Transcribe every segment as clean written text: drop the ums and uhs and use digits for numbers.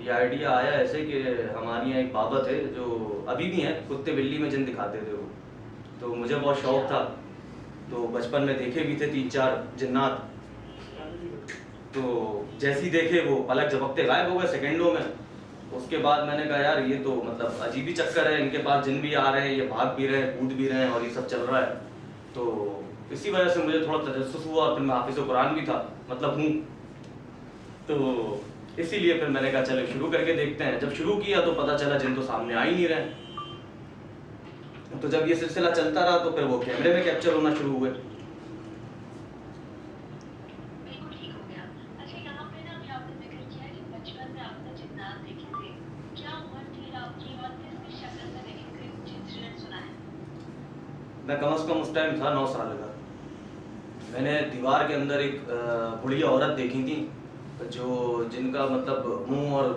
ये आइडिया आया ऐसे कि हमारे यहाँ एक बाबा थे जो अभी भी हैं, कुत्ते बिल्ली में जिन दिखाते थे वो। तो मुझे बहुत शौक था, तो बचपन में देखे भी थे 3-4 जिन्नात। तो जैसे ही देखे वो पलक झपकते गायब हो गए सेकंडों में। उसके बाद मैंने कहा यार ये तो मतलब अजीब ही चक्कर है, इनके पास जिन भी आ रहे हैं, ये भाग भी रहे हैं, कूद भी रहे हैं और ये सब चल रहा है। तो इसी वजह से मुझे थोड़ा तजस्सुस हुआ और फिर मैं हाफिज़ कुरान भी था, मतलब हूँ। तो इसीलिए फिर मैंने कहा चलो शुरू करके देखते हैं। जब शुरू किया तो पता चला जिन तो सामने आ ही नहीं रहे। तो जब ये सिलसिला चलता रहा तो फिर वो कैमरे में कैप्चर होना शुरू हुए। बिल्कुल ठीक हो गया। अच्छा, यहाँ पे ना अभी आपने ज़िक्र किया है कि बचपन में आपने जिन्नात देखे थे। क्या उम्र थी आपकी और किसकी शक्ल में देखे थे? कुछ इंसिडेंट सुनाएं। मैं कम से कम उस टाइम था 9 साल का। मैंने दीवार के अंदर एक बुढ़िया औरत देखी थी, जो जिनका मतलब मुंह और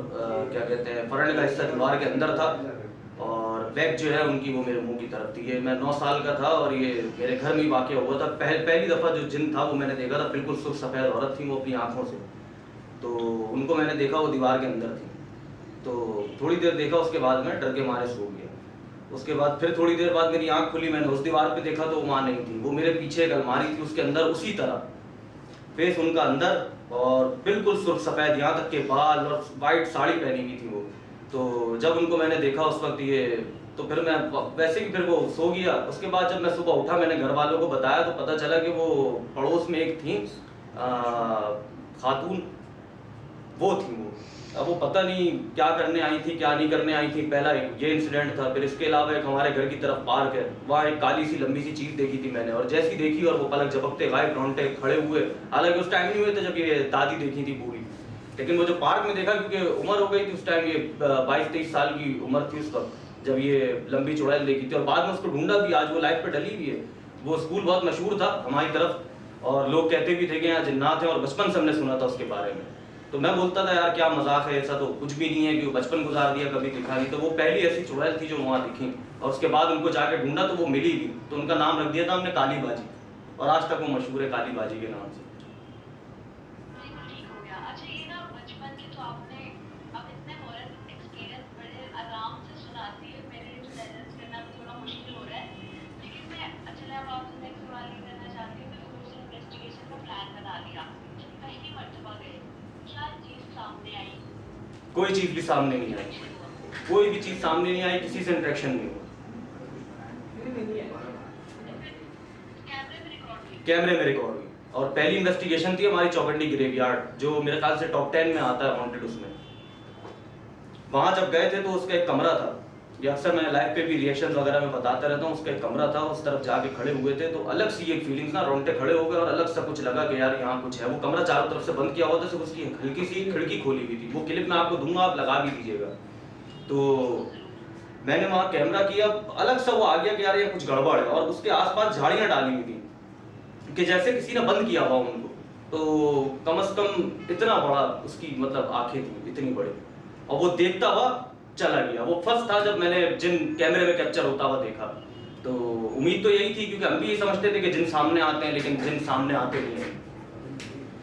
क्या कहते हैं फरने का हिस्सा दीवार के अंदर था और बैक जो है उनकी वो मेरे मुंह की तरफ थी। ये मैं 9 साल का था और ये मेरे घर में ही वाक़या हुआ था। पहली दफ़ा जो जिन था वो मैंने देखा था, बिल्कुल सुर्ख सफ़ेद औरत थी वो अपनी आँखों से। तो उनको मैंने देखा, वो दीवार के अंदर थी। तो थोड़ी देर देखा, उसके बाद मैं डर के मारे सो गया। उसके बाद फिर थोड़ी देर बाद मेरी आंख खुली, मैंने उस दीवार पे देखा तो वो माँ नहीं थी, वो मेरे पीछे एक अलमारी थी, उसके अंदर उसी तरह फेस उनका अंदर और बिल्कुल सुर्ख सफ़ेद, यहाँ तक के बाल और वाइट साड़ी पहनी हुई थी वो। तो जब उनको मैंने देखा उस वक्त ये, तो फिर मैं वैसे ही फिर वो सो गया। उसके बाद जब मैं सुबह उठा, मैंने घर वालों को बताया तो पता चला कि वो पड़ोस में एक थी खातून, वो थी वो। अब वो पता नहीं क्या करने आई थी, क्या नहीं करने आई थी। पहला ये इंसिडेंट था। फिर इसके अलावा एक हमारे घर की तरफ पार्क है, वहाँ एक काली सी लंबी सी चीज़ देखी थी मैंने, और जैसी देखी और वो पलक झपकते गायब, रोंगटे खड़े हुए। हालांकि उस टाइम नहीं हुए थे जब ये दादी देखी थी पूरी, लेकिन वो जो पार्क में देखा, क्योंकि उम्र हो गई थी उस टाइम, ये 22-23 साल की उम्र थी उस वक्त जब ये लंबी चौड़ाई देखी थी। और बाद में उसको ढूंढा भी, आज वो लाइफ पे डली हुई है। वो स्कूल बहुत मशहूर था हमारी तरफ और लोग कहते भी थे कि यहाँ जिन्नात है, और बचपन से हमने सुना था उसके बारे में। तो मैं बोलता था यार क्या मजाक है, ऐसा तो कुछ भी नहीं है कि वो बचपन गुजार दिया, कभी दिखा नहीं। तो वो पहली ऐसी चुड़ैल थी जो वहाँ दिखी, और उसके बाद उनको जाके ढूंढा तो वो मिली भी। तो उनका नाम रख दिया था हमने काली बाजी, और आज तक वो मशहूर है काली बाजी के नाम से। बिल्कुल ठीक हो गया। अच्छा, ये ना बचपन के तो आपने अब इतने हॉरर एक्सपीरियंस बड़े आराम से सुनाती है, मेरे लिए तो डाइजेस्ट करना भी थोड़ा मुश्किल हो रहा है। लेकिन मैं अच्छा अब आपसे नेक्स्ट सवाल ये करना चाहती हूँ कि फिर उस इन्वेस्टिगेशन का प्लान बना लिया, पहली मर्तबा गए, क्या चीज़ सामने आई? कोई चीज़ भी सामने नहीं आई, इंटरेक्शन हुआ? कोई भी चीज़ सामने नहीं आई, किसी से इंटरेक्शन नहीं हुआ। तो फिर कैमरे में रिकॉर्ड हुई? कैमरे में रिकॉर्ड हुई। और पहली इन्वेस्टिगेशन थी हमारी चौकंडी ग्रेवयार्ड, जो मेरे ख्याल से टॉप 10 में आता है हॉन्टेड उसमें। वहाँ जब गए थे तो उसका एक कमरा था, ये अक्सर मैं लाइव पे भी रिएक्शन वगैरह में बताता रहता हूँ। उसका एक कमरा था, उस तरफ जाके खड़े हुए थे तो अलग सी एक फीलिंग्स ना, रोंगटे खड़े हो गए और अलग सा कुछ लगा कि यार यहाँ कुछ है। वो कमरा चारों तरफ से बंद किया हुआ था, सिर्फ उसकी हल्की सी खिड़की खोली हुई थी। वो क्लिप मैं आपको दूंगा, आप लगा भी दीजिएगा। तो बिल्कुल ज़रूर। मैंने वहाँ कैमरा किया, अलग सा वो आ गया कि यार ये कुछ गड़बड़ है। और उसके आसपास झाड़ियाँ डाली हुई थी कि जैसे किसी ने बंद किया हुआ उनको। तो कम से कम इतना बड़ा उसकी मतलब आंखें थी, इतनी बड़ी, और वो देखता हुआ चला गया। वो फर्स्ट था जब मैंने जिन कैमरे में कैप्चर होता हुआ देखा। तो उम्मीद तो यही थी, क्योंकि हम भी ये समझते थे कि जिन सामने आते हैं, लेकिन जिन सामने आते नहीं हैं,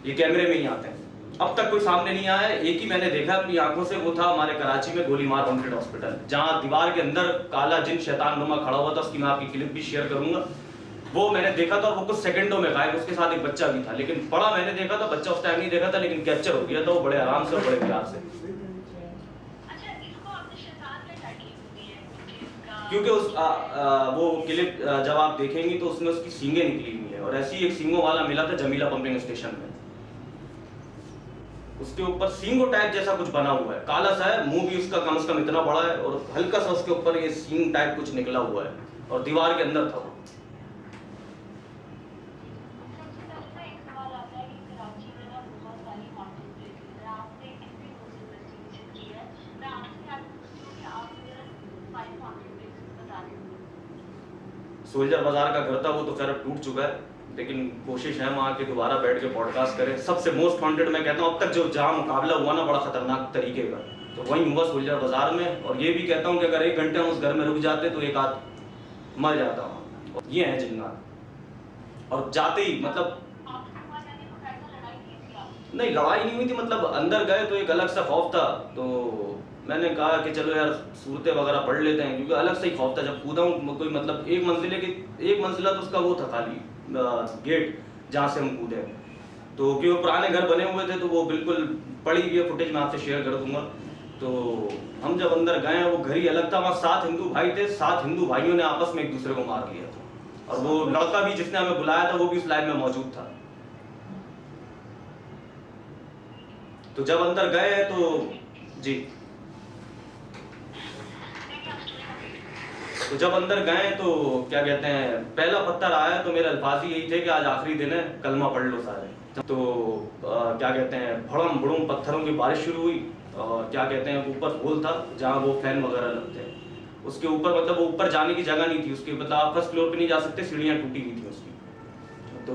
ये कैमरे में ही आते हैं। अब तक कोई सामने नहीं आया है। एक ही मैंने देखा अपनी आंखों से, वो था हमारे कराची में गोलीमार हॉन्टेड हॉस्पिटल, जहाँ दीवार के अंदर काला जिन शैतान नुमा खड़ा हुआ था। उसकी मैं आपकी क्लिप भी शेयर करूंगा। वो मैंने देखा था और वो कुछ सेकंडों में गायब। उसके साथ एक बच्चा भी था, लेकिन बड़ा मैंने देखा था, बच्चा उस टाइम नहीं देखा था, लेकिन कैप्चर हो गया था वो बड़े आराम से और बड़े प्यार से। अच्छा, इसको आपने शैतान का टाइटल क्यों दिया है? कुछ इसका क्योंकि वो क्लिप जब आप देखेंगी तो उसमें उसकी सींगें निकली हुई हैं, और ऐसी एक सींगों वाला मिला था जमीला पंपिंग स्टेशन में। उसके ऊपर सींगो टाइप जैसा कुछ बना हुआ है, काला सा है, मुंह भी उसका कम से कम इतना बड़ा है, और हल्का सा उसके ऊपर ये सींग टाइप कुछ निकला हुआ है, और दीवार के अंदर था वो। सबसे पहले ना एक सवाल आता है कि कराची में ना बहुत सारी हॉन्टेड प्लेसेस हैं, आपने कितनी रोज इन्वेस्टिगेशन की है? मैं आपसे आज पूछती हूँ कि आप मुझे 5 हॉन्टेड प्लेसेस बता दें। सोल्जर बाजार का घर था, वो तो खैर अब टूट चुका है, लेकिन कोशिश है वहाँ के दोबारा बैठ के पॉडकास्ट करें। सबसे मोस्ट हॉन्टेड मैं कहता हूँ अब तक जो जहाँ मुकाबला हुआ ना बड़ा खतरनाक तरीके का, तो वही हुआ सोल्जर बाजार में। और ये भी कहता हूँ कि अगर 1 घंटे हम उस घर में रुक जाते तो एक आध मर जाता हूँ। ये है जिन्नात। और जाते ही मतलब आपने वहाँ जाने को कैसा लड़ाई की थी आप? नहीं, लड़ाई नहीं हुई थी, मतलब अंदर गए तो एक अलग सा खौफ था। तो मैंने कहा कि चलो यार सूरतें वगैरह पढ़ लेते हैं, क्योंकि अलग से ही खौफ था जब कूदा हूँ। कोई मतलब एक मंजिला तो उसका वो था खाली गेट जहाँ से हम कूदे। तो क्योंकि वो पुराने घर बने हुए थे तो वो बिल्कुल पड़ी हुई है, फुटेज मैं आपसे शेयर कर दूंगा। तो हम जब अंदर गए, वो घर ही अलग था, वहाँ 7 हिंदू भाई थे, 7 हिंदू भाइयों ने आपस में एक दूसरे को मार लिया था। और वो लड़का भी जिसने हमें बुलाया था वो भी उस लाइव में मौजूद था। तो जब अंदर गए तो जी, तो जब अंदर गए तो क्या कहते हैं, पहला पत्थर आया तो मेरे अल्फाज ही यही थे कि आज आखिरी दिन है, कलमा पढ़ लो सारे। तो क्या कहते हैं, भड़म भड़ूम पत्थरों की बारिश शुरू हुई। और क्या कहते हैं, ऊपर होल था जहाँ वो फैन वगैरह लगते हैं, उसके ऊपर मतलब वो ऊपर जाने की जगह नहीं थी उसके, मतलब आप फर्स्ट फ्लोर पे नहीं जा सकते, सीढ़ियाँ टूटी हुई थी उसकी। तो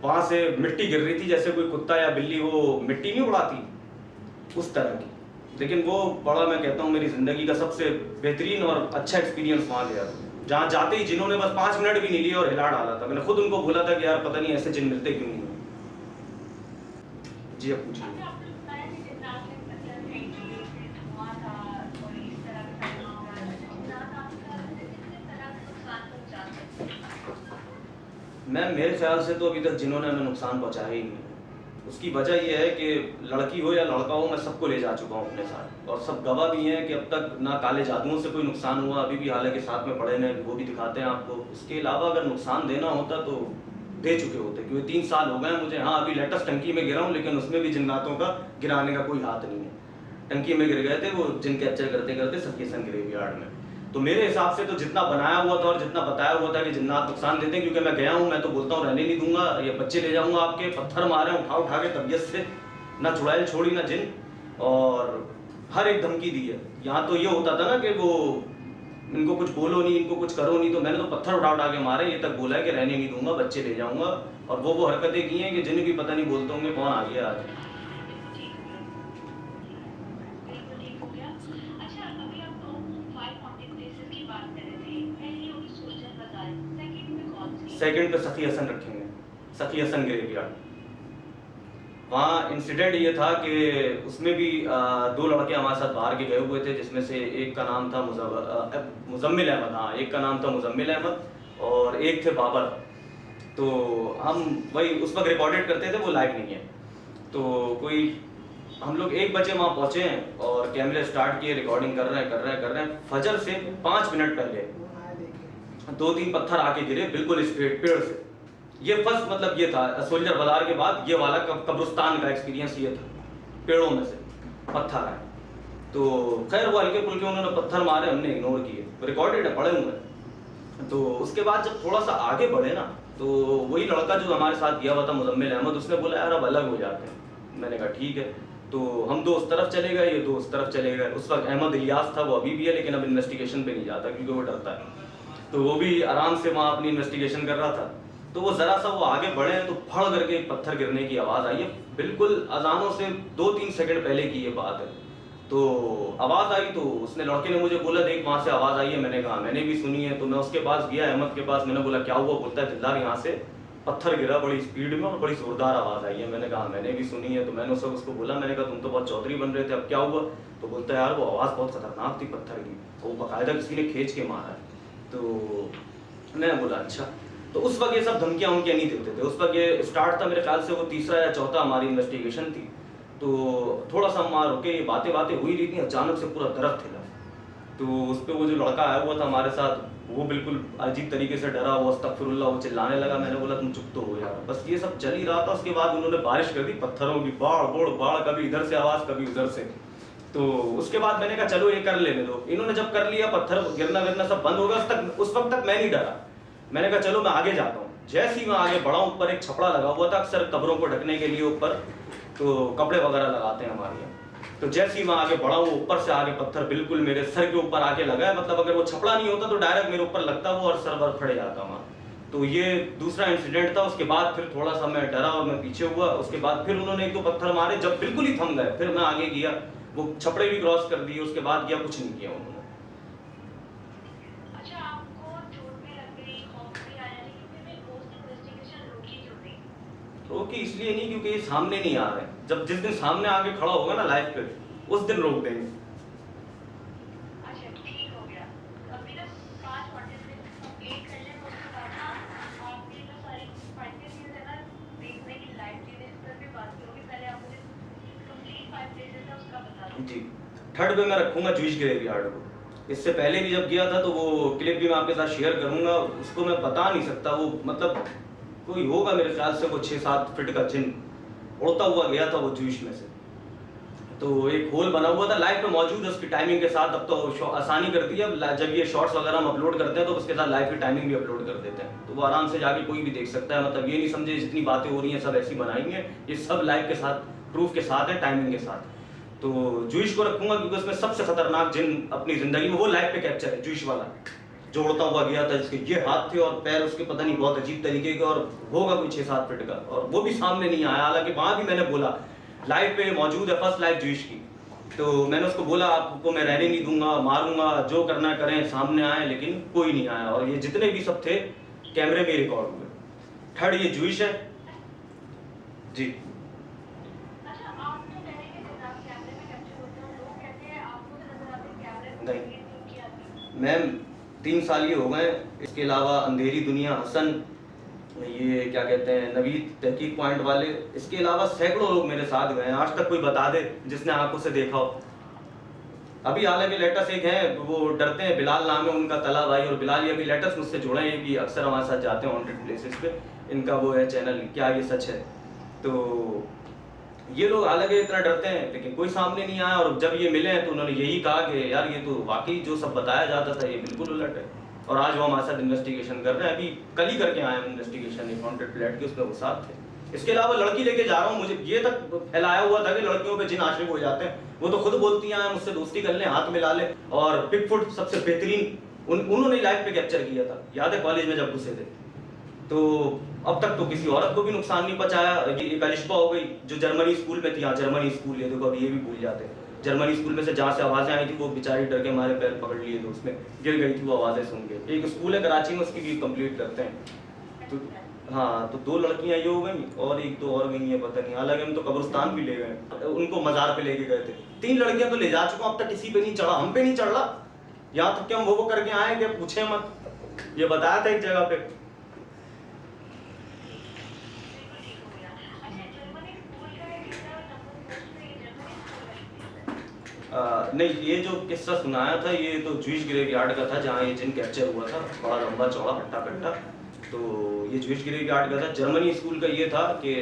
वहाँ से मिट्टी गिर रही थी, जैसे कोई कुत्ता या बिल्ली वो मिट्टी नहीं उड़ाती उस तरह की। लेकिन वो बड़ा, मैं कहता हूँ मेरी ज़िंदगी का सबसे बेहतरीन और अच्छा एक्सपीरियंस वहाँ गया, जहाँ जाते ही जिन्होंने बस 5 मिनट भी नहीं लिए और हिला डाला था। मैंने खुद उनको बोला था कि यार पता नहीं ऐसे जिन मिलते क्यों नहीं हैं। जी, अब पूछिए। आपने आपने बताया कि जिन्नात में पत्थर फेंकी, फिर धुआं था और इस तरह का घटना हो रहा है। जिन्नात आपका कितने तरह का नुकसान पहुंचा सकते हैं? मैम मेरे ख्याल से तो अभी तक जिन्होंने हमें नुकसान पहुँचाया ही नहीं है। उसकी वजह यह है कि लड़की हो या लड़का हो, मैं सबको ले जा चुका हूँ अपने साथ, और सब गवाह भी हैं कि अब तक ना काले जादुओं से कोई नुकसान हुआ, अभी भी हालांकि साथ में पड़े हैं, वो भी दिखाते हैं आपको। इसके अलावा अगर नुकसान देना होता तो दे चुके होते, क्योंकि 3 साल हो गए मुझे। हाँ, अभी लेटेस्ट टंकी में गिरा हूँ, लेकिन उसमें भी जिन्नातों का गिराने का कोई हाथ नहीं है। टंकी में गिर गए थे वो जिन कैप्चर करते करते सखीसन ग्रेवयार्ड में। तो मेरे हिसाब से तो जितना बनाया हुआ था और जितना बताया हुआ था कि जिन्नात नुकसान देते हैं, क्योंकि मैं गया हूँ, मैं तो बोलता हूँ रहने नहीं दूंगा, ये बच्चे ले जाऊंगा आपके, पत्थर मारे उठा उठा के तबीयत से, ना चुड़ैल छोड़ी ना जिन, और हर एक धमकी दी है। यहाँ तो ये होता था ना कि वो इनको कुछ बोलो नहीं, इनको कुछ करो नहीं, तो मैंने तो पत्थर उठा उठा के मारे, ये तक बोला है कि रहने नहीं दूंगा, बच्चे ले जाऊंगा। और वो हरकतें की हैं कि जिन्हें भी पता नहीं बोलते होंगे कौन आ गया आज। बिल्कुल ठीक हो गया। अच्छा, अभी आप तो 5 हॉन्टेड प्लेसेस की बात कर रहे थे। पहली होगी सुल्तान बाजार, सेकंड में कौन सी? सेकंड पे सखी हसन रखेंगे, सखी हसन ग्रेवयार्ड। वहाँ इंसिडेंट ये था कि उसमें भी 2 लड़के हमारे साथ बाहर के गए हुए थे, जिसमें से एक का नाम था मुजम्मिल अहमद। हाँ, एक का नाम था मुजम्मिल अहमद और एक थे बाबर। तो हम वही उस वक्त रिकॉर्डेड करते थे, वो लाइव नहीं है। तो कोई हम लोग 1 बजे वहाँ पहुँचे हैं और कैमरे स्टार्ट किए, रिकॉर्डिंग कर रहे हैं। फजर से 5 मिनट पहले 2-3 पत्थर आके गिरे बिल्कुल स्ट्रेट पेड़ से। ये फर्स्ट मतलब ये था सोल्जर बाजार के बाद ये वाला कब्रिस्तान का एक्सपीरियंस ये था, पेड़ों में से पत्थर आए। तो खैर वो हल्के फुल्के उन्होंने पत्थर मारे, हमने इग्नोर किए, रिकॉर्डेड है, पड़े हुए हैं। तो उसके बाद जब थोड़ा सा आगे बढ़े ना, तो वही लड़का जो हमारे साथ गया हुआ था मुजम्मिल अहमद, उसने बोला यार अब अलग हो जाते हैं। मैंने कहा ठीक है। तो हम 2 उस तरफ चले गए, ये 2 उस तरफ चले गए। उस वक्त अहमद इलियास था, वो अभी भी है, लेकिन अब इन्वेस्टिगेशन पे नहीं जाता क्योंकि वो डरता है। तो वो भी आराम से वहाँ अपनी इन्वेस्टिगेशन कर रहा था। तो वो जरा सा वो आगे बढ़े तो फड़ करके एक पत्थर गिरने की आवाज़ आई है, बिल्कुल अजानों से 2-3 सेकंड पहले की ये बात है। तो आवाज़ आई तो उसने, लड़के ने मुझे बोला देख वहाँ से आवाज़ आई है। मैंने कहा मैंने भी सुनी है। तो मैं उसके पास गया, अहमद के पास, मैंने बोला क्या हुआ? बोलता है दिलदार यहाँ से पत्थर गिरा बड़ी स्पीड में और बड़ी जोरदार आवाज़ आई है। मैंने कहा मैंने भी सुनी है। तो मैंने उसको बोला, मैंने कहा तुम तो बहुत चौधरी बन रहे थे, अब क्या हुआ? तो बोलता है यार वो आवाज़ बहुत खतरनाक थी पत्थर की, वो बाकायदा किसी ने खींच के मारा है। तो मैं बोला अच्छा। तो उस वक्त ये सब धमकियाँ उनके नहीं देते थे। उस वक्त ये स्टार्ट था, मेरे ख्याल से वो 3रा या 4था हमारी इन्वेस्टिगेशन थी। तो थोड़ा सा हम वहाँ रुके, ये बातें हुई रही थी, अचानक से पूरा दरख्त हिला। तो उस पर वो जो लड़का आया हुआ था हमारे साथ, वो बिल्कुल अजीब तरीके से डरा, वो अस्तगफिरुल्लाह वो चिल्लाने लगा। मैंने बोला तुम चुप तो हो यार। बस ये सब चल ही रहा था। उसके बाद उन्होंने बारिश कर दी पत्थरों की, बाढ़, कभी इधर से आवाज़ कभी उधर से। तो उसके बाद मैंने कहा चलो ये कर लेने दो। इन्होंने जब कर लिया, पत्थर गिरना सब बंद हो गया, उस वक्त तक मैं नहीं डरा। मैंने कहा चलो मैं आगे जाता हूँ। जैसे ही मैं आगे बढ़ा, ऊपर एक छपड़ा लगा हुआ था, अक्सर कब्रों को ढकने के लिए ऊपर तो कपड़े वगैरह लगाते हैं हमारे यहाँ। तो जैसे ही मैं आगे बढ़ा, वो ऊपर से आगे पत्थर बिल्कुल मेरे सर के ऊपर आके लगा है। मतलब अगर वो छपड़ा नहीं होता तो डायरेक्ट मेरे ऊपर लगता वो और सर वर फट जाता वहाँ। तो ये दूसरा इंसिडेंट था। उसके बाद फिर थोड़ा सा मैं डरा और मैं पीछे हुआ। उसके बाद फिर उन्होंने 1-2 पत्थर मारे, जब बिल्कुल ही थम गए फिर मैं आगे गया, वो छपड़े भी क्रॉस कर दिए। उसके बाद गया, कुछ नहीं किया उन्होंने। अच्छा, आपको चोट भी लग गई, खौफ भी आया, लेकिन फिर भी पोस्ट इन्वेस्टिगेशन रुकी क्यों नहीं? रोकी इसलिए नहीं क्योंकि ये सामने नहीं आ रहे हैं। जब जिस दिन सामने आके खड़ा होगा ना लाइफ पे, उस दिन रोक देंगे। अच्छा ठीक हो गया। अभी ना 5 मॉडल में कंप्लीट कर लें, उसके बाद ना आपकी जो सारी फाइनल चीज़ है ना देखने की लाइव चीज़ें, इस पर भी बात करोगे। पहले आप मुझे कंप्लीट 5 प्लेसेस है उसका बता दो। जी, थर्ड पे मैं रखूंगा जूश ग्रेवयार्ड को। इससे पहले भी जब गया था तो वो क्लिप भी मैं आपके साथ शेयर करूंगा। उसको मैं बता नहीं सकता, वो मतलब कोई होगा मेरे ख्याल से वो 6-7 फीट का जिन उड़ता हुआ गया था वो जूश में से। तो एक होल बना हुआ था, लाइव पे मौजूद है उसकी टाइमिंग के साथ। अब तो आसानी कर दी है, अब जब ये शॉर्ट्स वगैरह हम अपलोड करते हैं तो उसके साथ लाइव की टाइमिंग भी अपलोड कर देते हैं, तो वो आराम से जाके कोई भी देख सकता है। मतलब ये नहीं समझे जितनी बातें हो रही हैं सब ऐसी बनाई हैं, ये सब लाइव के साथ प्रूफ के साथ है, टाइमिंग के साथ। तो जूश को रखूंगा क्योंकि उसमें सबसे खतरनाक जिन अपनी जिंदगी में वो लाइव पे कैप्चर है, जूश वाला जो उड़ता हुआ गया था, जिसके ये हाथ थे और पैर उसके पता नहीं बहुत अजीब तरीके के, और होगा कोई 6-7 फीट का, और वो भी सामने नहीं आया। हालांकि वहां भी मैंने बोला लाइव पे मौजूद है, फर्स्ट लाइव जूश की, तो मैंने उसको बोला आपको मैं रहने नहीं दूंगा, मारूंगा, जो करना करें, सामने आए, लेकिन कोई नहीं आया। और ये जितने भी सब थे कैमरे में रिकॉर्ड हुए। थर्ड ये जूश है जी। अच्छा आप तो कह रहे हैं कि जब कैमरे में कैप्चर होते हैं, लोग कहते हैं आपको तो नजर आते हैं कैमरे में नहीं। नहीं किया था। मैम 3 साल ये हो गए। इसके अलावा अंधेरी दुनिया, हसन, ये क्या कहते हैं नवीद तहकीक पॉइंट वाले, इसके अलावा सैकड़ों लोग मेरे साथ गए हैं। आज तक कोई बता दे जिसने आंखों से देखा हो। अभी हालांकि लेटेस्ट एक है, वो डरते हैं, बिलाल नाम है उनका, तला भाई, और बिलाल ये अभी लेटेस्ट मुझसे जुड़े हैं, ये भी अक्सर हमारे साथ जाते हैं हॉन्टेड प्लेसेस पे। इनका वो है चैनल क्या ये सच है। तो ये लोग हालांकि इतना डरते हैं लेकिन कोई सामने नहीं आया, और जब ये मिले हैं तो उन्होंने यही कहा कि यार ये तो वाकई जो सब बताया जाता था ये बिल्कुल उलट है। और आज वो हमारे साथ इन्वेस्टिगेशन कर रहे हैं, अभी कल ही करके आए हैं इन्वेस्टिगेशन एक हॉन्टेड फ्लैट की, उसमें वो साथ थे। इसके अलावा लड़की लेके जा रहा हूँ, मुझे ये तक फैलाया हुआ था कि लड़कियों पे जिन आशिक हो जाते हैं, वो तो खुद बोलती हैं मुझसे दोस्ती कर लें, हाथ मिला ले। और पिकफुट सबसे बेहतरीन उन्होंने लाइव पे कैप्चर किया था, याद है कॉलेज में जब घुसे थे। तो अब तक तो किसी औरत को भी नुकसान नहीं पहुंचाया। एक अलिश्बा हो गई जो जर्मनी स्कूल में थी, हाँ जर्मनी स्कूल, ये देखो अभी ये भी भूल जाते हैं। जर्मनी स्कूल में से जहाँ से आवाज़ें आई थी वो बेचारी डर के हमारे पैर पकड़ लिए थे, उसमें गिर गई थी वो आवाज़ें सुन के। एक स्कूल है कराची में, उसकी भी कंप्लीट करते हैं। तो हाँ, तो 2 लड़कियां ये हो गई और 1-2 और गई हैं पता नहीं। हालांकि हम तो कब्रिस्तान भी ले गए, उनको मज़ार पे लेके गए थे। 3 लड़कियां तो ले जा चुका हूं, अब तक किसी पे नहीं चढ़ा, हम पे नहीं चढ़ रहा। यहाँ तक कि हम वो करके आए कि पूछे मत, ये बताया था एक जगह पे। नहीं, ये जो किस्सा सुनाया था ये तो जूश ग्रेवयार्ड का था जहाँ ये जिन कैप्चर हुआ था, बड़ा लंबा चौड़ा हट्टा कट्टा। तो ये जूश ग्रेवयार्ड का था, जर्मनी स्कूल का ये था कि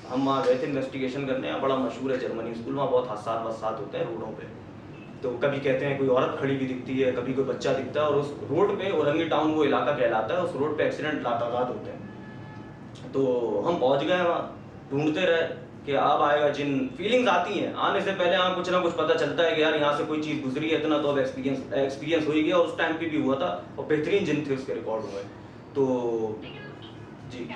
हम वहाँ गए थे इन्वेस्टिगेशन करने। यहाँ बड़ा मशहूर है जर्मनी स्कूल, वहाँ बहुत हादसा होते हैं रोडों पे। तो कभी कहते हैं कोई औरत खड़ी भी दिखती है, कभी कोई बच्चा दिखता है, और उस रोड पे औरंगी टाउन वो इलाका कहलाता है, उस रोड पे एक्सीडेंट लातादाद होते हैं। तो हम पहुँच गए वहाँ, ढूंढते रहे कि अब आएगा जिन। फीलिंग्स आती हैं आने से पहले, हाँ कुछ ना कुछ पता चलता है कि यार यहाँ से कोई चीज़ गुजरी है, इतना तो अब एक्सपीरियंस हो ही गया, और उस टाइम पे भी हुआ था और बेहतरीन जिन थे उसके रिकॉर्ड हुए। तो जी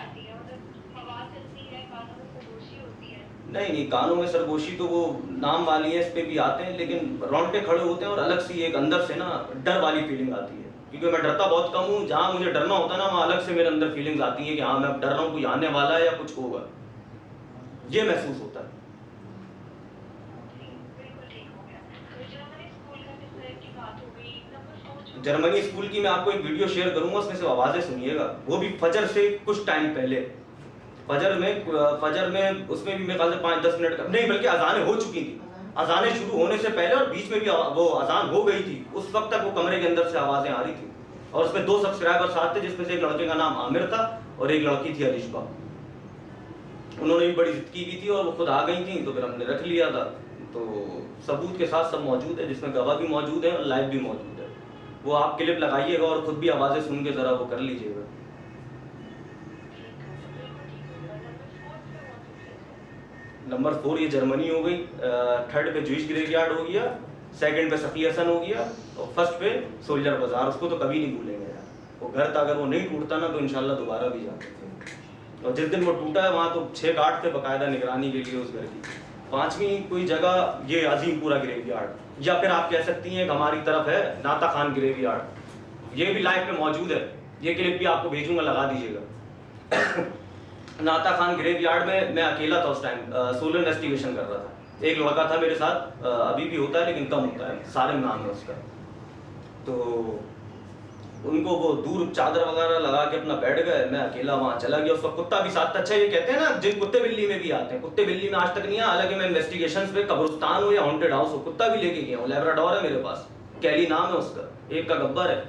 नहीं, कानों में सरगोशी तो वो नाम वाली है, इस पे भी आते हैं, लेकिन रोंगटे खड़े होते हैं और अलग सी एक अंदर से ना डर वाली फीलिंग आती है। क्योंकि मैं डरता बहुत कम हूँ, जहाँ मुझे डरना होता है ना वहाँ अलग से मेरे अंदर फीलिंग्स आती हैं कि हाँ मैं डर रहा हूँ, कोई आने वाला है या कुछ होगा, ये महसूस होता है। जर्मनी स्कूल की मैं आपको एक वीडियो शेयर करूंगा, उसमें से आवाज़ें सुनिएगा, वो भी फजर से कुछ टाइम पहले। फजर में उसमें भी मेरे ख्याल से 5-10 मिनट का नहीं, बल्कि अजानें हो चुकी थी, अजानें शुरू होने से पहले, और बीच में भी वो अजान हो गई थी, उस वक्त तक वो कमरे के अंदर से आवाज़ें आ रही थी। और उसमें 2 सब्सक्राइबर साथ थे, जिसमें से एक लड़के का नाम आमिर था और एक लड़की थी अलिश्बा। उन्होंने भी बड़ी जिद की भी थी और वो खुद आ गई थी, तो फिर हमने रख लिया था। तो सबूत के साथ सब मौजूद है, जिसमें गवाह भी मौजूद है और लाइव भी मौजूद है। वो आप क्लिप लगाइएगा और खुद भी आवाज़ें सुन के ज़रा वो कर लीजिएगा। नंबर 4 ये जर्मनी हो गई, थर्ड पे जूश ग्रेवयार्ड हो गया, सेकंड पे सफ़ी हसन हो गया, और फर्स्ट पे सोल्जर बाजार। उसको तो कभी नहीं भूलेंगे यार, वो घर था, अगर वो नहीं टूटता ना तो इंशाल्लाह दोबारा भी जाते थे। और जिस दिन वो टूटा है वहाँ तो 6 गार्ड थे बाकायदा निगरानी के लिए उस घर की। 5वीं कोई जगह ये अजीमपुरा ग्रेवयार्ड, या फिर आप कह सकती हैं हमारी तरफ है नाता खान ग्रेवयार्ड, ये भी लाइव पे मौजूद है। ये क्लिप भी आपको भेजूंगा, लगा दीजिएगा। नाता खान ग्रेव यार्ड में मैं अकेला था उस टाइम, सोलो इन्वेस्टिगेशन कर रहा था। एक लड़का था मेरे साथ, अभी भी होता है लेकिन कम होता है, सारिम नाम है उसका। तो उनको वो दूर चादर वगैरह लगा के अपना बैठ गए, मैं अकेला वहाँ चला गया। उसका कुत्ता भी साथ था। अच्छा, ये कहते हैं ना जिन कुत्ते बिल्ली में भी आते हैं, कुत्ते बिल्ली में आज तक नहीं आया। हालांकि मैं इन्वेस्टिगेशन पे कब्रिस्तान हो या हॉन्टेड हाउस हो, कुत्ता भी लेके गया हूँ। लैब्राडोर है मेरे पास, कैली नाम है उसका, एक का गब्बर है।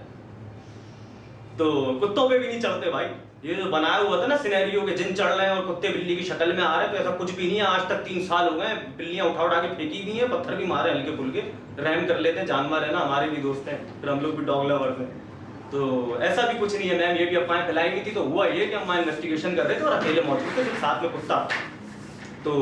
तो कुत्तों पे भी नहीं चढ़ते भाई। ये जो बनाया हुआ था ना सिनेरियो के, जिन चढ़ रहे हैं और कुत्ते बिल्ली की शक्ल में आ रहे हैं, तो ऐसा कुछ भी नहीं है। आज तक 3 साल हो गए, बिल्लियां उठा उठा के फेंकी भी हैं, पत्थर भी मारे हल्के फुल्के, रहम कर लेते हैं, जानवर है ना, हमारे भी दोस्त हैं, फिर हम लोग भी डॉग लवर्स हैं। तो ऐसा भी कुछ नहीं है मैम, ये भी अफवाहें फैलाई हुई थी। तो हुआ ये कि हम वहाँ इन्वेस्टिगेशन कर रहे थे और अकेले मौजूद थे, सिर्फ साथ में कुत्ता। तो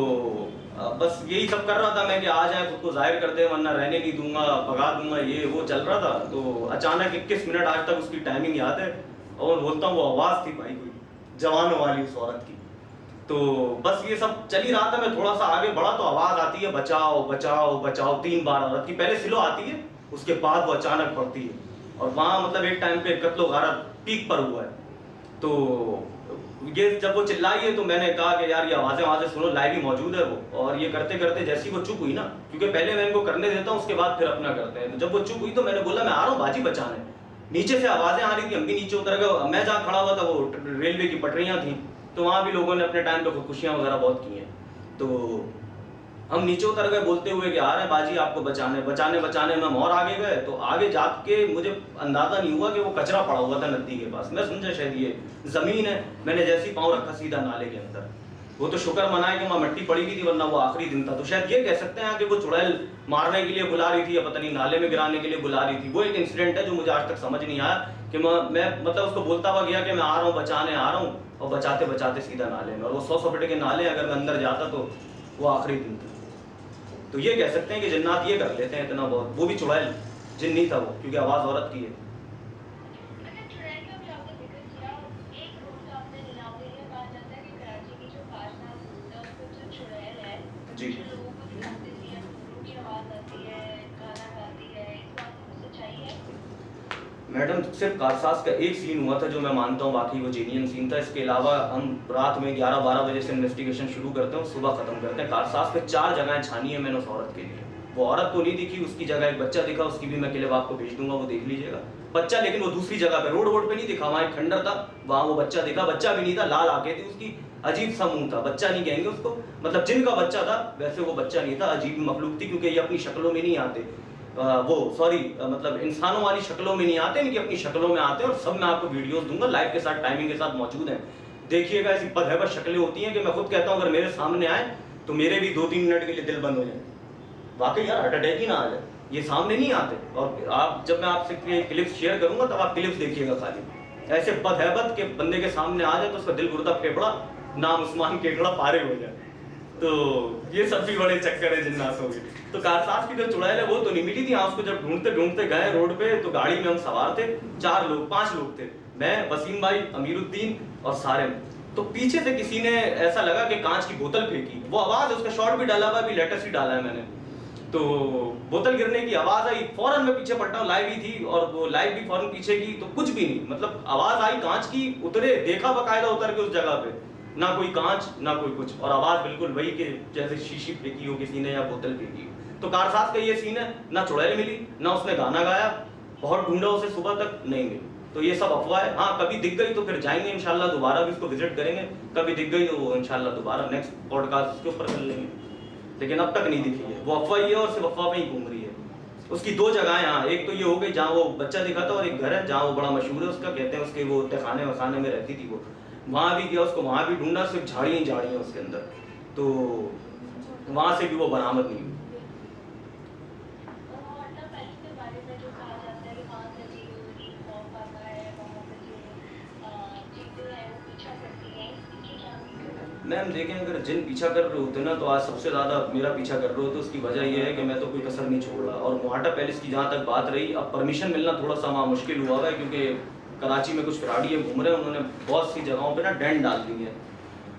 बस यही सब कर रहा था मैं कि आ जाए, खुद को जाहिर कर दे, वरना रहने नहीं दूंगा, भगा दूंगा, ये वो चल रहा था। तो अचानक 21 मिनट, आज तक उसकी टाइमिंग याद है। और बोलता हूँ वो आवाज़ थी भाई कोई जवानों वाली उस औरत की। तो बस ये सब चल ही रहा था। मैं थोड़ा सा आगे बढ़ा तो आवाज़ आती है, बचाओ बचाओ बचाओ, 3 बार औरत की। पहले स्लो आती है, उसके बाद वो अचानक बढ़ती है। और वहाँ मतलब एक टाइम पे कत्लो गारत पीक पर हुआ है। तो ये जब वो चिल्लाई है तो मैंने कहा कि यार ये आवाज़ें वहाँ सुनो, लाइव ही मौजूद है वो। और ये करते करते जैसी वो चुप हुई ना, क्योंकि पहले मैं इनको करने देता हूँ, उसके बाद फिर अपना करते हैं। तो जब वो चुप हुई तो मैंने बोला मैं आ रहा हूँ बाजी बचाने। नीचे से आवाज़ें आ रही थी, हम भी नीचे उतर गए। मैं जहाँ खड़ा हुआ था वो रेलवे की पटरियाँ थी, तो वहाँ भी लोगों ने अपने टाइम पे खुदकुशियाँ वगैरह बहुत की हैं। तो हम नीचे उतर गए बोलते हुए कि आ रहे हैं बाजी आपको बचाने। बचाने बचाने में हम और आगे गए, तो आगे जाके मुझे अंदाजा नहीं हुआ कि वो कचरा पड़ा हुआ था नदी के पास। मैं समझा शायद ये ज़मीन है। मैंने जैसे ही पाँव रखा सीधा नाले के अंदर। वो तो शुक्र मनाए कि वहाँ मिट्टी पड़ी हुई थी, वरना वो आखिरी दिन था। तो शायद ये कह सकते हैं कि वो चुड़ैल मारने के लिए बुला रही थी या पता नहीं नाले में गिराने के लिए बुला रही थी। वो एक इंसिडेंट है जो मुझे आज तक समझ नहीं आया कि मैं मतलब उसको बोलता हुआ गया कि मैं आ रहा हूँ बचाने आ रहा हूँ, और बचाते बचाते सीधा नाले में। और वो 100 फीट के नाले, अगर मैं अंदर जाता तो वो आखिरी दिन था। तो ये कह सकते हैं कि जिन्नात ये कर लेते हैं इतना बहुत। वो भी चुड़ैल, जिन नहीं था वो, क्योंकि आवाज़ औरत की है। अच्छा, चुड़ैल का भी आपने जिक्र किया। एक रोड का आपने नाम ले लिया, कहा जाता है कि कराची की जो कारनाल रोड है उसमें जो चुड़ैल है, जी जो लोगों को दिखाती है, घुंघरू की आवाज़ आती है, गाना गाती है, इस बात में सच्चाई है? मैडम सिर्फ कारसास का एक सीन हुआ था जो मैं मानता हूँ, बाकी वो जेन्युइन सीन था। इसके अलावा हम रात में 11-12 बजे से इन्वेस्टिगेशन शुरू करते हैं, सुबह खत्म करते हैं। कारसास पे 4 जगहें छानी है मैंने उस औरत के लिए। वो औरत तो नहीं दिखी, उसकी जगह एक बच्चा दिखा, उसकी भी मैं क्लिप आपको भेज दूंगा, वो देख लीजिएगा। बच्चा लेकिन वो दूसरी जगह पे, रोड पे नहीं दिखा, वहाँ एक खंडर था, वहाँ वो बच्चा दिखा। बच्चा भी नहीं था, लाल आंखें थी उसकी, अजीब सा मुंह था। बच्चा नहीं कहेंगे उसको, मतलब जिनका बच्चा था वैसे वो बच्चा नहीं था, अजीब मखलूक थी। क्योंकि ये अपनी शक्लों में नहीं आते, मतलब इंसानों वाली शक्लों में नहीं आते, इनकी अपनी शक्लों में आते हैं। और सब मैं आपको वीडियोस दूंगा, लाइव के साथ टाइमिंग के साथ मौजूद हैं, देखिएगा। ऐसी बदहैबत शक्लें होती हैं कि मैं खुद कहता हूँ अगर मेरे सामने आए तो मेरे भी 2-3 मिनट के लिए दिल बंद हो जाए। वाकई यार, हार्ट अटैक ही ना आ जाए, ये सामने नहीं आते। और आप जब मैं आपसे क्लिप्स शेयर करूंगा तब आप क्लिप्स देखिएगा खाली। ऐसे बदहैबत के बंदे के सामने आ जाए तो उसका दिल गुर्दा फेफड़ा, नाम उस्मान केकड़ा पारे हो जाए। तो ये सब भी बड़े चक्कर है जिन्नातों के। तो कारसास की जो चुड़ैल है वो तो नहीं मिली थी। हाँ, उसको जब ढूंढते ढूंढते गए रोड पे, तो गाड़ी में हम सवार थे 5 लोग थे, मैं, वसीम भाई, अमीरुद्दीन और सारिम। तो पीछे से किसी ने ऐसा लगा कि कांच की बोतल फेंकी। वो आवाज़ है, उसका शॉर्ट भी डाला हुआ, अभी लेटेस्ट ही डाला है मैंने। तो बोतल गिरने की आवाज़ आई, फौरन मैं पीछे पलटा, लाइव ही थी और वो लाइव भी फौरन पीछे की। तो कुछ भी नहीं, मतलब आवाज़ आई कांच की, उतरे, देखा बकायदा उतर के उस जगह पे, ना कोई कांच ना कोई कुछ, और आवाज़ बिल्कुल वही कि जैसे शीशी फेंकी हो किसी ने या बोतल फेंकी हो। तो कारसास का ये सीन है, ना चुड़ैल मिली, ना उसने गाना गाया, बहुत ढूंढा उसे, सुबह तक नहीं मिली। तो ये सब अफवाह है। हाँ, कभी दिख गई तो फिर जाएंगे इंशाल्लाह, दोबारा भी उसको विजिट करेंगे। कभी दिख गई तो वो इंशाल्लाह दोबारा नेक्स्ट पॉडकास्ट उसके ऊपर कर लेंगे, लेकिन अब तक नहीं दिखी है। वो अफवाह ही है और सिर्फ अफवाह में ही घूम रही है। उसकी 2 जगह यहाँ, एक तो ये हो गई जहाँ वो बच्चा दिखा था, और एक घर है जहाँ वो बड़ा मशहूर है उसका, कहते हैं उसके वो तहखाने वखाने में रहती थी वो, वहाँ भी गया, उसको वहाँ भी ढूंढा, सिर्फ झाड़ियाँ ही झाड़ियाँ उसके अंदर। तो वहाँ से भी वो बरामद नहीं हुई। मैम देखें, अगर जिन पीछा कर रहे होते ना, तो आज सबसे ज़्यादा मेरा पीछा कर रहे होते। उसकी वजह यह है कि मैं तो कोई कसर नहीं छोड़ रहा। और मोहाटा पैलेस की जहाँ तक बात रही, अब परमिशन मिलना थोड़ा सा वहाँ मुश्किल हुआ है, क्योंकि कराची में कुछ फिराड़ी घूम रहे हैं, उन्होंने बहुत सी जगहों पे ना डेंट डाल दी है।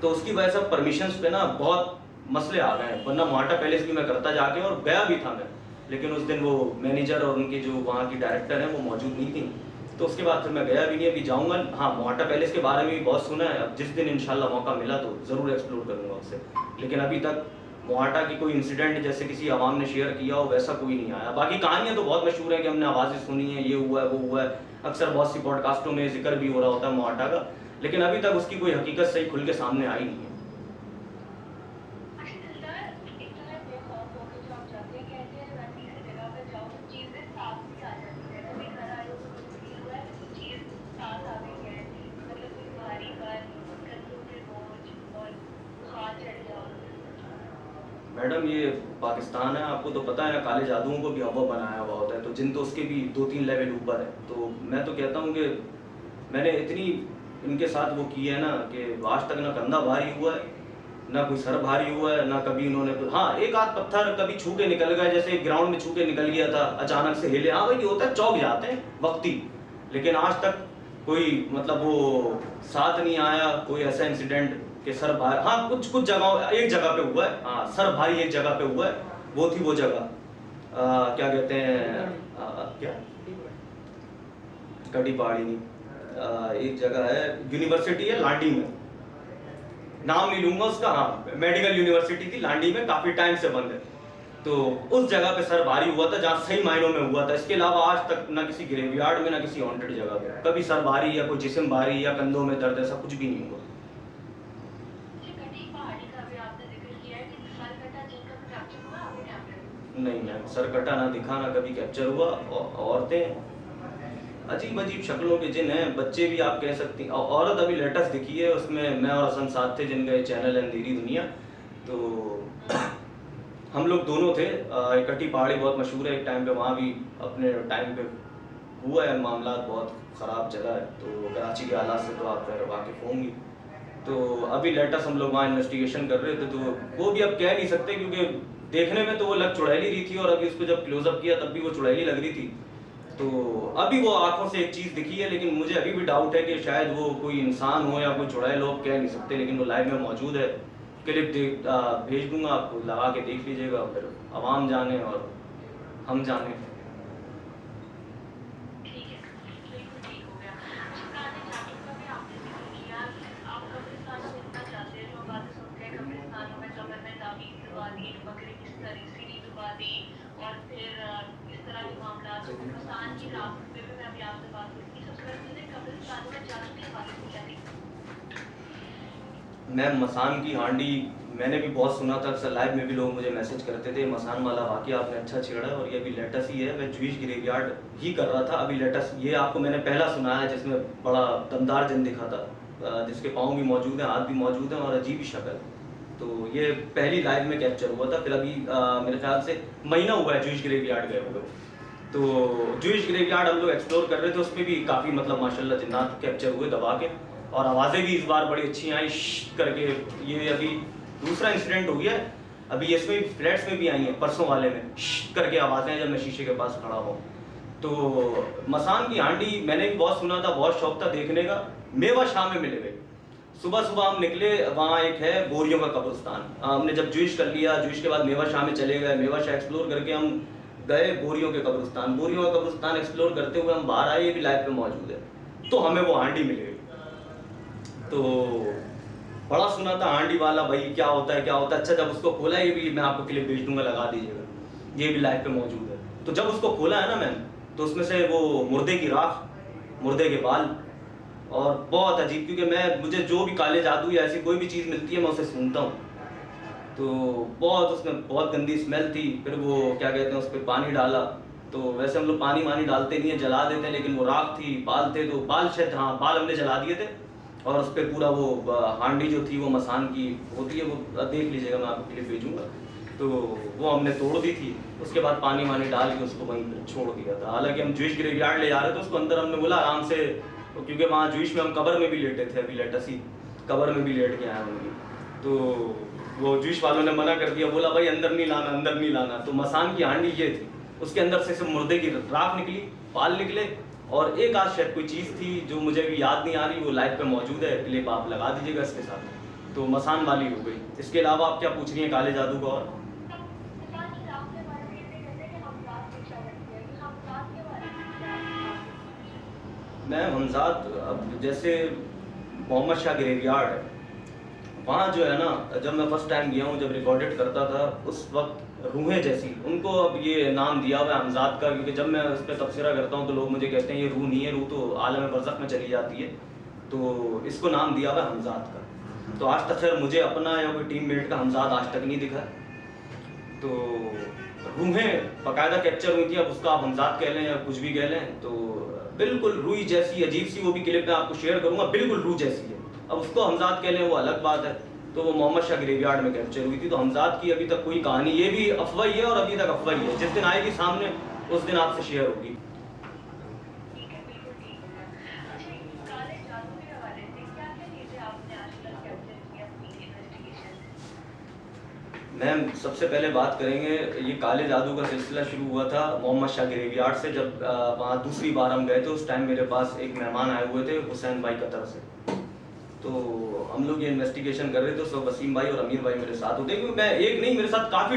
तो उसकी वजह से परमिशंस पे ना बहुत मसले आ गए हैं। वरना मोहाटा पैलेस भी मैं करता जाके, और गया भी था मैं, लेकिन उस दिन वो मैनेजर और उनके जो वहाँ की डायरेक्टर हैं वो मौजूद नहीं थी। तो उसके बाद फिर मैं गया भी नहीं, अभी जाऊँगा। हाँ, मोहाटा पैलेस के बारे में भी बहुत सुना है, अब जिस दिन इंशाल्लाह मौका मिला तो ज़रूर एक्सप्लोर करूँगा उसे। लेकिन अभी तक मोहाटा की कोई इंसिडेंट जैसे किसी आवाम ने शेयर किया हो वैसा कोई नहीं आया। बाकी कहानियाँ तो बहुत मशहूर हैं कि हमने आवाज़ें सुनी हैं, ये हुआ है, वो हुआ है। अक्सर बहुत सी पॉडकास्टों में ज़िक्र भी हो रहा होता है मोहाटा का, लेकिन अभी तक उसकी कोई हकीकत सही खुल के सामने आई नहीं है। अच्छा दिलदार, एक तो है बेखौफ होके जो आप जाते हैं, कहते हैं वैसी किसी जगह पे जाओ तो चीज़ें साथ भी आ जाती है। कभी घर आए हो तो कुछ फील हुआ है कि कुछ चीज़ साथ आ गई है, मतलब कोई भारी बात, कंधों पे बोझ और बुखार चढ़ गया हो। मैडम ये पाकिस्तान है, आपको तो पता है ना, काले जादुओं को भी हवा बनाया हुआ होता है, तो जिन तो उसके भी 2-3 लेवल ऊपर है। तो मैं तो कहता हूँ कि मैंने इतनी इनके साथ वो की है ना कि आज तक ना कंधा भारी हुआ है, ना कोई सर भारी हुआ है, ना कभी इन्होंने हाँ, एक आध पत्थर कभी छू के निकल गए, जैसे ग्राउंड में छू के निकल गया था, अचानक से हिले, हाँ भाई ये होता है, चौंक जाते हैं वक्ती। लेकिन आज तक कोई मतलब वो साथ नहीं आया, कोई ऐसा इंसिडेंट कि सर भारी। हाँ, कुछ कुछ जगह, एक जगह पे हुआ है, हाँ सर भारी एक जगह पे हुआ है, वो थी वो जगह क्या कहते हैं क्या, कटी पहाड़ी नहीं, एक जगह है, यूनिवर्सिटी है लांडी में, नाम नहीं लूंगा उसका, हाँ मेडिकल यूनिवर्सिटी थी लांडी में, काफी टाइम से बंद है। तो उस जगह पे सर भारी हुआ था जहाँ सही मायनों में हुआ था। इसके अलावा आज तक ना किसी ग्रेवयार्ड में ना किसी हॉन्टेड जगह पे कभी सर भारी या कोई जिस्म भारी या कंधों में दर्द ऐसा कुछ भी नहीं हुआ। अच्छा, कटी पहाड़ी का भी आपने जिक्र किया है कि सर कटा जिनका भी कैप्चर हुआ आपके यहाँ पे? नहीं मैम, सर कटा ना दिखा ना कभी कैप्चर हुआ। औरतें अजीब अजीब शक्लों के जिन हैं, बच्चे भी आप कह सकती हैं। औरत अभी लेटेस्ट दिखी है, उसमें मैं और हसन साथ थे, जिनका ये चैनल है अंधेरी दुनिया। तो हम लोग दोनों थे। कटी पहाड़ी बहुत मशहूर है, एक टाइम पे वहाँ भी अपने टाइम पे हुआ है मामला, बहुत ख़राब जगह है। तो कराची के हालात से तो आप फिर वाकिफ़ होंगी। तो अभी लेटेस्ट हम लोग वहाँ इन्वेस्टिगेशन कर रहे थे, तो वो भी अब कह नहीं सकते क्योंकि देखने में तो वो लग चुड़ैली रही थी, और अभी उसको जब क्लोजअप किया तब भी वो चुड़ैली लग रही थी। तो अभी वो आंखों से एक चीज़ दिखी है, लेकिन मुझे अभी भी डाउट है कि शायद वो कोई इंसान हो या कोई चुड़ैल हो, कह नहीं सकते। लेकिन वो लाइव में मौजूद है, क्लिप भेज दूंगा आपको, लगा के देख लीजिएगा, फिर आवाम जाने और हम जाने। ठीक है, बिल्कुल ठीक हो गया। अच्छा, पुराने जादू का भी आपने जिक्र किया, आप कब्रिस्तानों में इतना जाते हैं, जो बातें सुनते हैं कब्रिस्तानों में कब्र में तावीज़ दबा दी, बकरी की सीरी दबा दी, और फिर इस तरह के मामला तो मसान की रात पे भी मैं अभी आपसे बात करूँगी। सबसे पहले कब्रिस्तानों में जादू के हवाले से क्या थी? मैं मसान की हांडी मैंने भी बहुत सुना था, अक्सर लाइव में भी लोग मुझे मैसेज करते थे। मसान वाला वाकया आपने अच्छा छेड़ा है, और ये अभी लेटेस्ट ही है। मैं जूश ग्रेवयार्ड ही कर रहा था अभी लेटेस्ट, ये आपको मैंने पहला सुनाया है जिसमें बड़ा दमदार जिन दिखा था, जिसके पाँव भी मौजूद हैं, हाथ भी मौजूद हैं और अजीब ही शक्ल। तो ये पहली लाइव में कैप्चर हुआ था। फिर अभी मेरे ख्याल से महीना हुआ है जूश ग्रेवयार्ड गए हुए। तो जूश ग्रेवयार्ड हम लोग एक्सप्लोर कर रहे थे, उसमें भी काफ़ी मतलब माशाल्लाह जिन्नात कैप्चर हुए दबा के, और आवाज़ें भी इस बार बड़ी अच्छी आई करके। ये अभी दूसरा इंसिडेंट हो गया है, अभी इसमें फ्लैट्स में भी आई हैं, परसों वाले में करके आवाज़ें जब मैं शीशे के पास खड़ा हूँ। तो मसान की हांडी मैंने भी बहुत सुना था, बहुत शौक था देखने का। मेवा शाह में मिले गए, सुबह सुबह हम निकले, वहाँ एक है बोरियों का कब्रिस्तान। हमने जब जूश कर लिया, जूश के बाद मेवा शाह में चले गए, मेवा शाह एक्सप्लोर करके हम गए बोरियों के कब्रिस्तान। बोरियों का कब्रिस्तान एक्सप्लोर करते हुए हम बाहर आए, ये भी लाइव पे मौजूद है। तो हमें वो हांडी मिल गई। तो बड़ा सुना था हांडी वाला, भाई क्या होता है क्या होता है। अच्छा, जब उसको खोला, ये भी मैं आपको क्लिप भेज दूंगा, लगा दीजिएगा, ये भी लाइव पे मौजूद है। तो जब उसको खोला है ना मैंने, तो उसमें से वो मुर्दे की राख, मुर्दे के बाल, और बहुत अजीब, क्योंकि मुझे जो भी काले जादू या ऐसी कोई भी चीज़ मिलती है मैं उसे सूंघता हूँ। तो बहुत उसमें बहुत गंदी स्मेल थी। फिर वो क्या कहते हैं, उस पर पानी डाला। तो वैसे हम लोग पानी वानी डालते नहीं है, जला देते हैं, लेकिन वो राख थी, बाल थे, तो बाल शायद, हाँ बाल हमने जला दिए थे। और उस पर पूरा वो हांडी जो थी वो मसान की होती है, वो देख लीजिएगा, मैं आपको क्लिप भेजूंगा। तो वो हमने तोड़ दी थी, उसके बाद पानी वानी डाल के उसको वहीं पर छोड़ दिया था। हालांकि हम जूश ग्रेवयार्ड ले जा रहे थे, उसको अंदर हमने बोला आराम से, क्योंकि वहाँ जूश में हम कब्र में भी लेटे थे, अभी लेटेस्ट ही कब्र में भी लेट के आए होंगे। तो वो जूश वालों ने मना कर दिया, बोला भाई अंदर नहीं लाना, अंदर नहीं लाना। तो मसान की हांडी ये थी, उसके अंदर से सिर्फ मुर्दे की राख निकली, बाल निकले, और एक आध शायद कोई चीज़ थी जो मुझे भी याद नहीं आ रही, वो लाइव पे मौजूद है, क्लिप आप लगा दीजिएगा इसके साथ। तो मसान वाली हो गई। इसके अलावा आप क्या पूछ रही हैं काले जादू का? और मसान की राख के बारे में ये कहते हैं कि हम रात शिक्षा करती है, कि हम रात के बारे में क्या? मैम हमजाद, अब जैसे मोहम्मद शाह ग्रेवयार्ड है, वहाँ जो है ना, जब मैं फर्स्ट टाइम गया हूँ, जब रिकॉर्डेड करता था उस वक्त रूहें जैसी, उनको अब ये नाम दिया हुआ है हमजाद का, क्योंकि जब मैं उस पर तबसरा करता हूँ तो लोग मुझे कहते हैं ये रूह नहीं है, रूह तो आलम बरज़ख में चली जाती है, तो इसको नाम दिया हुआ है हमजाद का। तो आज तक खैर मुझे अपना या कोई टीम मेट का हमजाद आज तक नहीं दिखा। तो रूहें बाकायदा कैप्चर हुई थी, अब उसका आप हमजाद कह लें या कुछ भी कह लें, तो बिल्कुल रूह जैसी अजीब सी, वो भी क्लिप में आपको शेयर करूँगा, बिल्कुल रूह जैसी है। अब उसको हमजाद कह लें वो अलग बात है। तो वो मोहम्मद शाह ग्रेवयार्ड में कैप्चर हुई थी। तो हमजाद की अभी तक कोई कहानी, ये भी अफवाह ही है और अभी तक अफवाह ही है, जिस दिन आएगी सामने उस दिन आपसे शेयर होगी। ठीक है, बिल्कुल ठीक है। अच्छा, ये काले जादू के हवाले से क्या-क्या चीज़ें आपने आज तक कैप्चर की अपनी इन्वेस्टिगेशन में? मैम सबसे पहले बात करेंगे, ये काले जादू का सिलसिला शुरू हुआ था मोहम्मद शाह ग्रेवयार्ड से। जब वहाँ दूसरी बार हम गए थे, उस टाइम मेरे पास एक मेहमान आए हुए थे हुसैन भाई कतर से। तो हम लोग ये इन्वेस्टिगेशन कर रहे थे, उस वक्त वसीम भाई और अमीर भाई मेरे साथ होते, क्योंकि मैं एक नहीं, मेरे साथ काफ़ी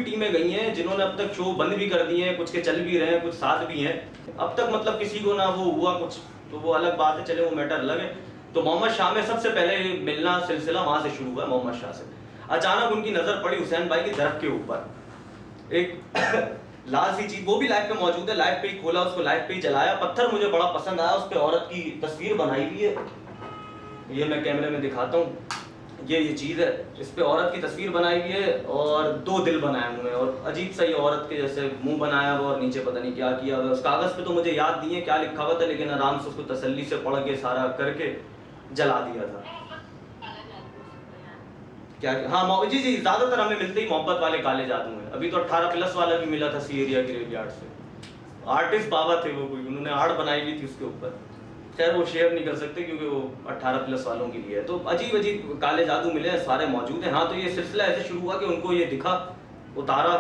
टीमें गई हैं, जिन्होंने अब तक शो बंद भी कर दिए हैं, कुछ के चल भी रहे हैं, कुछ साथ भी हैं। अब तक मतलब किसी को ना वो हुआ कुछ, तो वो अलग बात है, चले वो मैटर अलग है। तो मोहम्मद शाह में सबसे पहले मिलना सिलसिला वहाँ से शुरू हुआ, मोहम्मद शाह से। अचानक उनकी नज़र पड़ी हुसैन भाई की दरख्त के ऊपर, एक लाल सी चीज, वो भी लाइव पे मौजूद है, लाइव पे ही खोला उसको, लाइव पे ही जलाया। पत्थर मुझे बड़ा पसंद आया, उस पर औरत की तस्वीर बनाई हुई है, ये मैं कैमरे में दिखाता हूँ, ये चीज़ है, इस पे औरत की तस्वीर बनाई हुई है और 2 दिल बनाए हुए हैं, और अजीब सा ये औरत के जैसे मुंह बनाया हुआ और नीचे पता नहीं क्या किया हुआ। उस कागज़ पे तो मुझे याद नहीं है क्या लिखा हुआ था, लेकिन आराम से उसको तसल्ली से पढ़ के सारा करके जला दिया था। काला जादू है। क्या? हाँ जी जी, ज़्यादातर हमें मिलते ही मोहब्बत वाले काले जादू हैं। अभी तो 18+ वाला भी मिला था सी एरिया ग्रेवयार्ड से। आर्टिस्ट बाबा थे वो, कोई उन्होंने आर्ट बनाई हुई थी उसके ऊपर, खैर वो शेयर नहीं कर सकते क्योंकि वो 18+ वालों के लिए है। तो अजीब अजीब काले जादू मिले हैं, सारे मौजूद हैं। हाँ, तो ये सिलसिला ऐसे शुरू हुआ कि उनको ये दिखा, उतारा,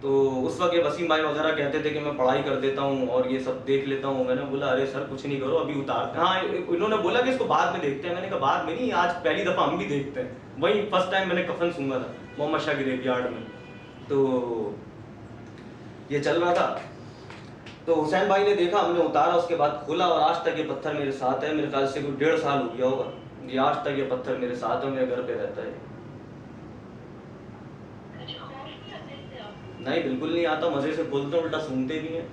तो उस वक्त ये वसीम भाई वगैरह कहते थे कि मैं पढ़ाई कर देता हूँ और ये सब देख लेता हूँ। मैंने बोला अरे सर कुछ नहीं करो, अभी उतारते हैं। हाँ, इन्होंने बोला कि इसको बाद में देखते हैं। मैंने कहा बाद में नहीं, आज पहली दफ़ा हम भी देखते हैं। वही फर्स्ट टाइम मैंने कफन सूंघा था मोहम्मद शाह ग्रेवयार्ड में, तो ये चल रहा था। तो हुसैन भाई ने देखा, हमने उतारा, उसके बाद खोला, और आज तक ये पत्थर मेरे साथ है। मेरे ख्याल से कोई 1.5 साल हो गया होगा, ये आज तक ये पत्थर मेरे साथ है, मेरे घर पे रहता है। अच्छा, खौफ नहीं आता इससे आपको? नहीं, बिल्कुल नहीं आता, मज़े से बोलते हैं, उल्टा सूंघते भी हैं।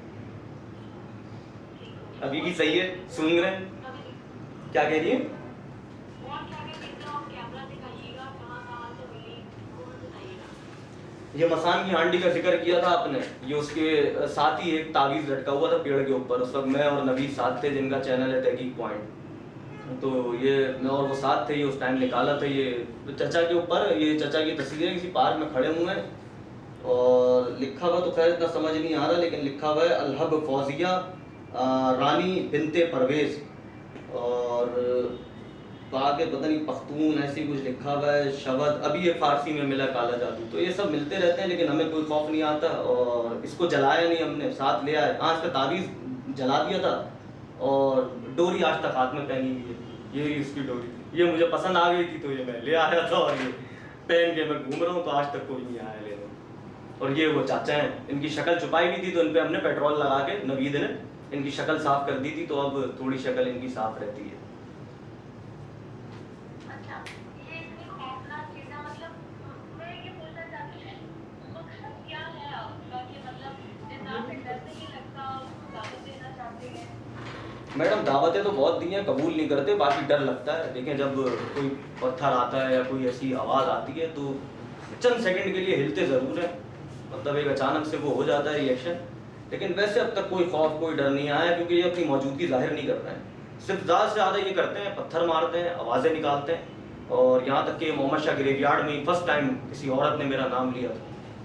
अभी भी सही है, सूंघ रहे हैं। अभी क्या कह रही है? और क्या-क्या चीज़ें आप कैमरा दिखाइएगा, कहाँ-कहाँ से मिली, वो बताइएगा। ये मसान की हांडी का जिक्र किया था आपने, ये उसके साथ ही एक तावीज़ लटका हुआ था पेड़ के ऊपर। उस वक्त मैं और नवीद साथ थे, जिनका चैनल है तहकीक पॉइंट। तो ये मैं और वो साथ थे, ये उस टाइम निकाला था। ये चचा के ऊपर, ये चचा की तस्वीरें किसी पार्क में खड़े हुए हैं, और लिखा हुआ तो खैर इतना समझ नहीं आ रहा, लेकिन लिखा हुआ है अलहब फौजिया रानी बिनते परवेज़, और आगे पता नहीं पख्तून ऐसी कुछ लिखा हुआ है, शबद। अभी ये फारसी में मिला काला जादू। तो ये सब मिलते रहते हैं, लेकिन हमें कोई खौफ नहीं आता, और इसको जलाया नहीं हमने, साथ ले आए। हाँ, इसका तावीज़ जला दिया था, और डोरी आज तक हाथ में पहनी हुई है, ये इसकी डोरी, ये मुझे पसंद आ गई थी तो ये मैं ले आया था, और ये पहन के मैं घूम रहा हूँ, तो आज तक कोई नहीं आया लेने। और ये वो चाचा हैं, इनकी शक्ल छुपाई हुई थी, तो इन पर हमने पेट्रोल लगा के, नवीद ने इनकी शक्ल साफ कर दी थी, तो अब थोड़ी शक्ल इनकी साफ रहती है। अच्छा, ये इतनी खौफनाक चीज़ है, मतलब मैं ये बोलना चाहती हूँ, मकसद क्या है आपका कि मतलब जितना फिर डर नहीं लगता, दावत देना चाहते हैं? मैडम दावतें तो बहुत दी हैं, कबूल नहीं करते, बाकी डर लगता है। देखें, जब कोई पत्थर आता है या कोई ऐसी आवाज़ आती है, तो चंद सेकंड के लिए हिलते ज़रूर हैं, मतलब एक अचानक से वो हो जाता है रिएक्शन। लेकिन वैसे अब तक कोई खौफ, कोई डर नहीं आया, क्योंकि ये अपनी मौजूदगी जाहिर नहीं कर रहे हैं। सिर्फ ज़्यादा से ज़्यादा ये करते हैं, पत्थर मारते हैं, आवाज़ें निकालते हैं। और यहाँ तक कि मोहम्मद शाह ग्रेवयार्ड में फर्स्ट टाइम किसी औरत ने मेरा नाम लिया था,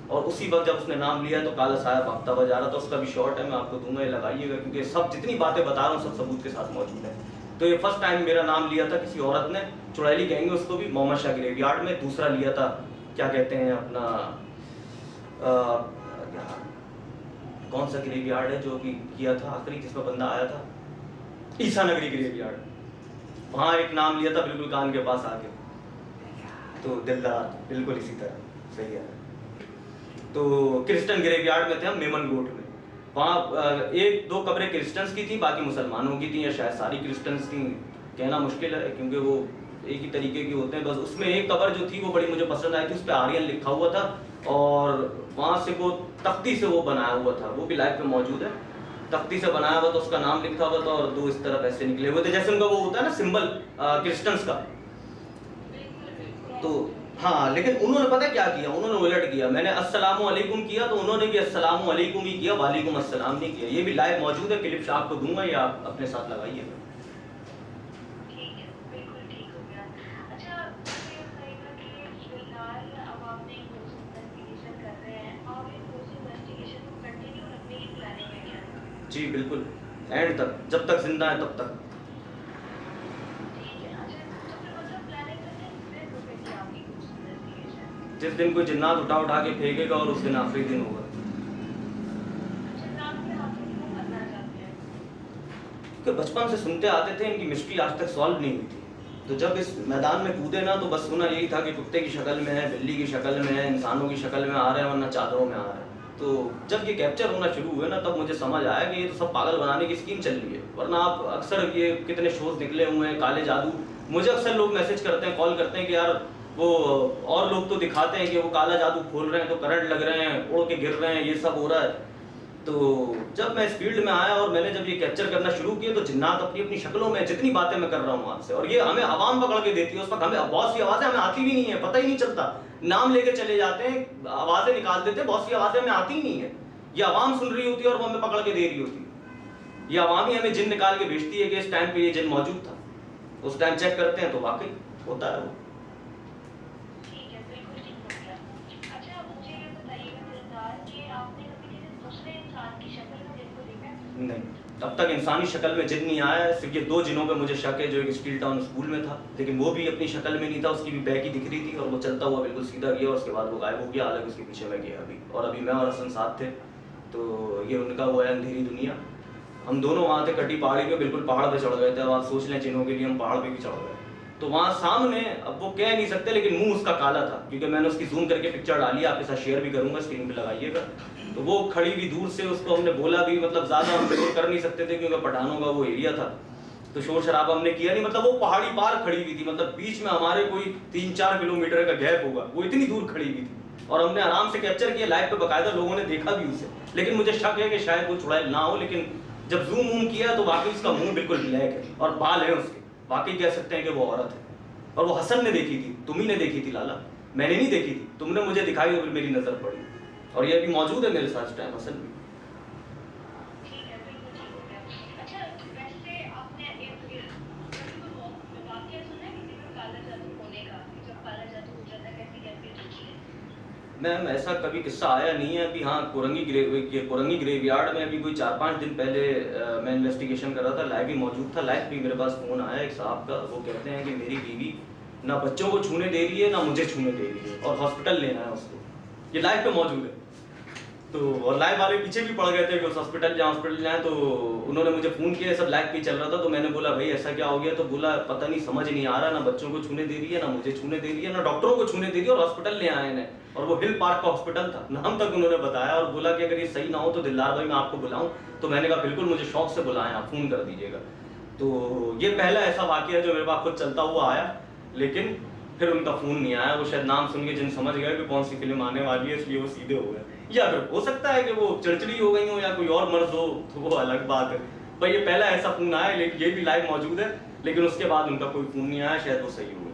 और उसी वक्त जब उसने नाम लिया तो काला साया भागता बजा रहा था। उसका भी शॉर्ट है, मैं आपको दूंगा, ये लगाइएगा, क्योंकि सब जितनी बातें बता रहा हूँ सब सबूत के साथ मौजूद है। तो ये फर्स्ट टाइम मेरा नाम लिया था किसी औरत ने, चुड़ैली कहेंगे उसको भी, मोहम्मद शाह ग्रेवयार्ड में। दूसरा लिया था, क्या कहते हैं अपना, कौन सा ग्रेवयार्ड है जो कि किया था आखिरी, जिसमें बंदा आया था, ईसा नगरी ग्रेवयार्ड, वहाँ एक नाम लिया था बिल्कुल कान के पास आके, तो दिलदार, बिल्कुल इसी तरह, सही है। तो क्रिस्टन ग्रेवयार्ड में थे हम, मेमन गोट में। वहाँ एक दो कब्रें क्रिश्चियंस की थी, बाकी मुसलमानों की थी, या शायद सारी क्रिश्चियंस थी, कहना मुश्किल है क्योंकि वो एक ही तरीके के होते हैं। बस उसमें एक कब्र जो थी वो बड़ी मुझे पसंद आई थी, उस पर आर्यन लिखा हुआ था और वहाँ से वो तख्ती से वो बनाया हुआ था, वो भी लाइव पे मौजूद है। तख्ती से बनाया हुआ था, उसका नाम लिखा हुआ था और दो इस तरफ ऐसे निकले हुए थे जैसे उनका वो होता है ना सिंबल क्रिश्चियंस का। तो हाँ, लेकिन उन्होंने पता क्या किया, उन्होंने उलट किया। मैंने अस्सलामु अलैकुम किया तो उन्होंने भी अस्सलामु अलैकुम ही किया, वालेकुम अस्सलाम नहीं किया। ये भी लाइव मौजूद है, क्लिप आपको दूंगा या आप अपने साथ लगाइएगा। ठीक है, बिल्कुल ठीक हो गया। अच्छा, मुझे ये बताइएगा कि फिलहाल अब आपने एक कोर्स इन्वेस्टिगेशन कर रहे हैं और इस कोर्स इन्वेस्टिगेशन को कंटिन्यू रखने की प्लानिंग है क्या? जी बिल्कुल, एंड तक, जब तक जिंदा है तब तक। ठीक है। अच्छा, तो फिर मतलब प्लानिंग करके कितने रुपए की आपकी कोर्स इन्वेस्टिगेशन? जिस दिन कोई जिन्नात उठा के फेंकेगा और उस दिन आखिरी दिन होगा। अच्छा, नाम के आखिर क्यों करना चाहते हैं? कि बचपन से सुनते आते थे, इनकी मिस्ट्री आज तक सॉल्व नहीं हुई थी। तो जब इस मैदान में कूदे ना तो बस सुना यही था कि कुत्ते की शक्ल में है, बिल्ली की शक्ल में है, इंसानों की शक्ल में आ रहे हैं, वरना चादरों में आ रहे हैं। तो जब ये कैप्चर होना शुरू हुए ना तब मुझे समझ आया कि ये तो सब पागल बनाने की स्कीम चल रही है। वरना आप अक्सर ये कितने शोज निकले हुए हैं, काले जादू, मुझे अक्सर लोग मैसेज करते हैं, कॉल करते हैं कि यार वो और लोग तो दिखाते हैं कि वो काला जादू खोल रहे हैं तो करंट लग रहे हैं, उड़ के गिर रहे हैं, ये सब हो रहा है। तो जब मैं इस फील्ड में आया और मैंने जब ये कैप्चर करना शुरू किया तो जिन्नात अपनी अपनी शक्लों में जितनी बातें मैं कर रहा हूँ आपसे, और ये हमें आवाम पकड़ के देती है। उस वक्त हमें बहुत सी आवाजें हमें आती भी नहीं है, पता ही नहीं चलता, नाम लेके चले जाते हैं, आवाजें निकाल देते हैं, बहुत सी आवाजें हमें आती ही नहीं है। ये आवाम सुन रही होती है और वो हमें पकड़ के दे रही होती है। ये आवाम ही हमें जिन निकाल के भेजती है कि इस टाइम पे ये जिन मौजूद था। उस टाइम चेक करते हैं तो वाकई होता है वो। ठीक है, बिल्कुल ठीक हो गया। अच्छा, मुझे ये बताइएगा दिलदार कि आपने कभी किसी दूसरे इंसान की शक्ल में जिन को देखा है? नहीं, अब तक इंसानी शक्ल में जिन नहीं आया है। सिर्फ ये दो जिनों पे मुझे शक है, जो एक स्टील टाउन स्कूल में था, लेकिन वो भी अपनी शक्ल में नहीं था, उसकी भी बैक ही दिख रही थी और वो चलता हुआ बिल्कुल सीधा गया और उसके बाद वो गायब हो गया। हालांकि उसके पीछे मैं गया अभी, और अभी मैं और हसन साथ थे। तो ये उनका वो है अंधेरी दुनिया। हम दोनों वहाँ थे कटी पहाड़ी पे, बिल्कुल पहाड़ पे चढ़ गए थे। अब आप सोच लें जिनों के लिए हम पहाड़ पे भी चढ़ गए। तो वहाँ सामने, अब वो कह नहीं सकते लेकिन मुंह उसका काला था, क्योंकि मैंने उसकी जूम करके पिक्चर डाली, आपके साथ शेयर भी करूंगा, स्क्रीन पे लगाइएगा। तो वो खड़ी हुई दूर से, उसको हमने बोला भी, मतलब ज्यादा हम शोर कर नहीं सकते थे क्योंकि पठानों का वो एरिया था, तो शोर शराबा हमने किया नहीं। मतलब वो पहाड़ी पार खड़ी हुई थी, मतलब बीच में हमारे कोई 3-4 किलोमीटर का गैप होगा, वो इतनी दूर खड़ी हुई थी और हमने आराम से कैप्चर किया लाइव पे, बकायदा लोगों ने देखा भी उसे। लेकिन मुझे शक है कि शायद वो चुड़ैल ना हो, लेकिन जब जूम वूम किया तो वाकई उसका मुंह बिल्कुल ब्लैक है और बाल है उसके, वाकई कह सकते हैं कि वो औरत है। और वो हसन ने देखी थी, तुम्ही ने देखी थी लाला, मैंने नहीं देखी थी, तुमने मुझे दिखाई और मेरी नजर पड़ी, और ये अभी मौजूद है मेरे साथ इस टाइम, हसन भी। ठीक है, बिल्कुल ठीक हो गया। अच्छा, वैसे आपने कभी कोई वाकया सुना है किसी का काला जादू होने का, कि जब काला जादू हो जाता है कैसी कैफियत होती है? मैम ऐसा कभी किस्सा आया नहीं है। अभी हाँ, कोरंगी ग्रेवयार्ड में अभी कोई 4-5 दिन पहले मैं इन्वेस्टिगेशन कर रहा था, लाइव भी मौजूद था। लाइव भी मेरे पास फोन आया एक साहब का, वो कहते हैं कि मेरी बीवी ना बच्चों को छूने दे रही है ना मुझे छूने दे रही है और हॉस्पिटल लेना है उसको। ये लाइव पे मौजूद है। तो और लाइव वाले पीछे भी पड़ गए थे कि उस हॉस्पिटल जाए। तो उन्होंने मुझे फ़ोन किया, सब लाइव पे चल रहा था। तो मैंने बोला भाई ऐसा क्या हो गया? तो बोला पता नहीं, समझ नहीं आ रहा, ना बच्चों को छूने दे रही है ना मुझे छूने दे रही है ना डॉक्टरों को छूने दे रही है, और हॉस्पिटल ले आए हैं। और वो हिल पार्क का हॉस्पिटल था, नाम तक उन्होंने बताया, और बोला कि अगर ये सही ना हो तो दिलदार भाई मैं आपको बुलाऊं। तो मैंने कहा बिल्कुल, मुझे शौक से बुलाएं, आप फ़ोन कर दीजिएगा। तो ये पहला ऐसा वाकया है जो मेरे पास खुद चलता हुआ आया, लेकिन फिर उनका फ़ोन नहीं आया। वो शायद नाम सुन के जिन समझ गए कि कौन सी फिल्म आने वाली है, इसलिए वो सीधे हो गए। या फिर हो सकता है कि वो चिड़चिड़ी हो गई हो या कोई और मर्ज हो, तो वो अलग बात है। भाई ये पहला ऐसा फ़ोन आया, लेकिन ये भी लाइव मौजूद है, लेकिन उसके बाद उनका कोई फ़ोन नहीं आया, शायद वो सही हो गया।